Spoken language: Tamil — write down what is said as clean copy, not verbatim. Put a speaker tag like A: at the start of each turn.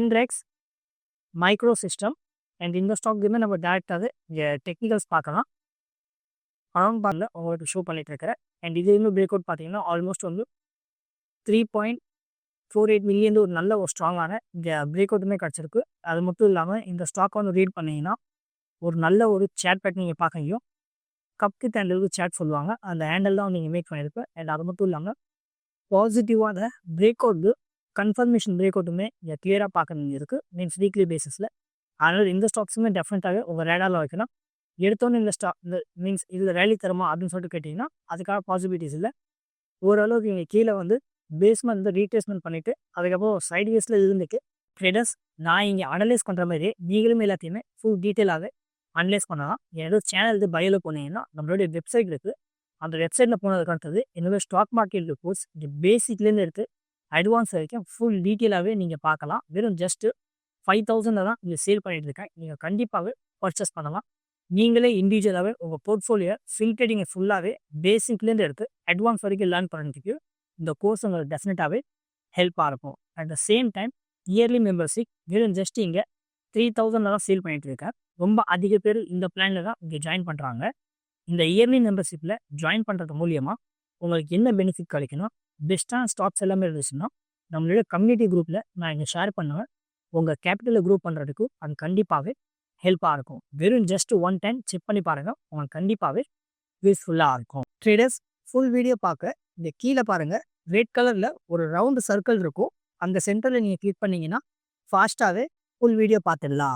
A: இன்ட்ரெக்ஸ் மைக்ரோ சிஸ்டம் அண்ட் இந்த ஸ்டாக்லையுமே நம்ம டேரெக்டாகவே இங்கே டெக்னிக்கல்ஸ் பார்க்கலாம். அரௌண்ட் பாரில் உங்களுக்கு ஷோ பண்ணிட்டு இருக்கிறேன். அண்ட் இதுவுமே பிரேக் அவுட் பார்த்தீங்கன்னா ஆல்மோஸ்ட் வந்து 3.48 மில்லியன் ஒரு நல்ல ஒரு ஸ்ட்ராங்கான இங்கே பிரேக் அவுட்டுமே கிடச்சிருக்கு. அது மட்டும் இல்லாமல் இந்த ஸ்டாக் வந்து ரீட் பண்ணிங்கன்னா ஒரு நல்ல ஒரு சேட் பேட் நீங்கள் பார்க்க முடியும். கப்க்கு ஹேண்டலுக்கு சேட் சொல்லுவாங்க. அந்த ஹேண்டல் தான் நீங்கள் மேக் பண்ணியிருப்பேன். அண்ட் அது மட்டும் இல்லாமல் பாசிட்டிவான பிரேக் அவுட்டு கன்ஃபர்மேஷன் பிரேக் அவுட்டுமே இங்கே கிளியராக பார்க்க வேண்டியது இருக்குது. மீன்ஸ் வீக்லி பேசிஸில். அதனால் இந்த ஸ்டாக்ஸுமே டெஃபினட்டாகவே உங்கள் ரேடாரில் வைக்கணும். எடுத்தோன்னே இந்த ஸ்டாக் இந்த மீன்ஸ் இதில் ரேலி தருமா அப்படின்னு சொல்லிட்டு கேட்டிங்கன்னா அதுக்காக பாசிபிலிட்டிஸ் இல்லை. ஓரளவுக்கு நீங்கள் கீழே வந்து பேஸ்மெண்ட் வந்து ரீட்ரேஸ்மெண்ட் பண்ணிவிட்டு அதுக்கப்புறம் சைட் வேஸில் இருந்துட்டு ட்ரேடர்ஸ் நான் இங்கே அனலைஸ் பண்ணுற மாதிரி நீங்களும் எல்லாத்தையுமே ஃபுல் டீட்டெயிலாகவே அனலைஸ் பண்ணலாம். ஏதோ சேனல் இது பயோவில் போனீங்கன்னா நம்மளுடைய வெப்சைட் இருக்குது. அந்த வெப்சைட்டில் போனதுக்கு அடுத்தது என்னோட ஸ்டாக் மார்க்கெட் ரிப்போர்ட்ஸ் இந்த பேசிக்லேருந்து எடுத்து அட்வான்ஸ் வரைக்கும் ஃபுல் டீட்டெயிலாகவே நீங்கள் பார்க்கலாம். வெறும் ஜஸ்ட்டு 5,000 தான் இங்கே சேல் பண்ணிட்டு இருக்கேன். நீங்கள் கண்டிப்பாகவே பர்ச்சேஸ் பண்ணலாம். நீங்களே இண்டிவிஜுவலாகவே உங்கள் போர்ட்ஃபோலியோ ஃபில்டரிங்கை ஃபுல்லாகவே பேசிக்லேருந்து எடுத்து அட்வான்ஸ் வரைக்கும் லேர்ன் பண்ணுறதுக்கு இந்த கோர்ஸ் உங்களுக்கு டெஃபினட்டாகவே ஹெல்ப்பாக இருக்கும். At the same time early membership வெறும் ஜஸ்ட் இங்கே 3,000 தான் சேல் பண்ணிட்டு இருக்கேன். ரொம்ப அதிக பேர் இந்த பிளானில் தான் இங்கே ஜாயின் பண்ணுறாங்க. இந்த இயர்லி மெம்பர்ஷிப்பில் ஜாயின் பண்ணுறது மூலியமாக உங்களுக்கு என்ன பெனிஃபிட் கிடைக்கணும், பெஸ்ட்டான ஸ்டாக்ஸ் எல்லாமே இருந்துச்சுன்னா நம்மளோட கம்யூனிட்டி குரூப்பில் நான் இங்கே ஷேர் பண்ணுவேன். உங்கள் கேபிட்டலை குரூப் பண்ணுறதுக்கு அது கண்டிப்பாகவே ஹெல்ப்பாக இருக்கும். வெறும் ஜஸ்ட் ஒன் டைம் செக் பண்ணி பாருங்கள். உங்களுக்கு கண்டிப்பாகவே யூஸ்ஃபுல்லாக இருக்கும். ட்ரேடர்ஸ் ஃபுல் வீடியோ பார்க்க இந்த கீழே பாருங்கள் ரெட் கலரில் ஒரு ரவுண்டு சர்க்கிள் இருக்கும். அந்த சென்டரில் நீங்கள் கிளிக் பண்ணிங்கன்னா ஃபாஸ்ட்டாகவே ஃபுல் வீடியோ பார்த்துடலாம்.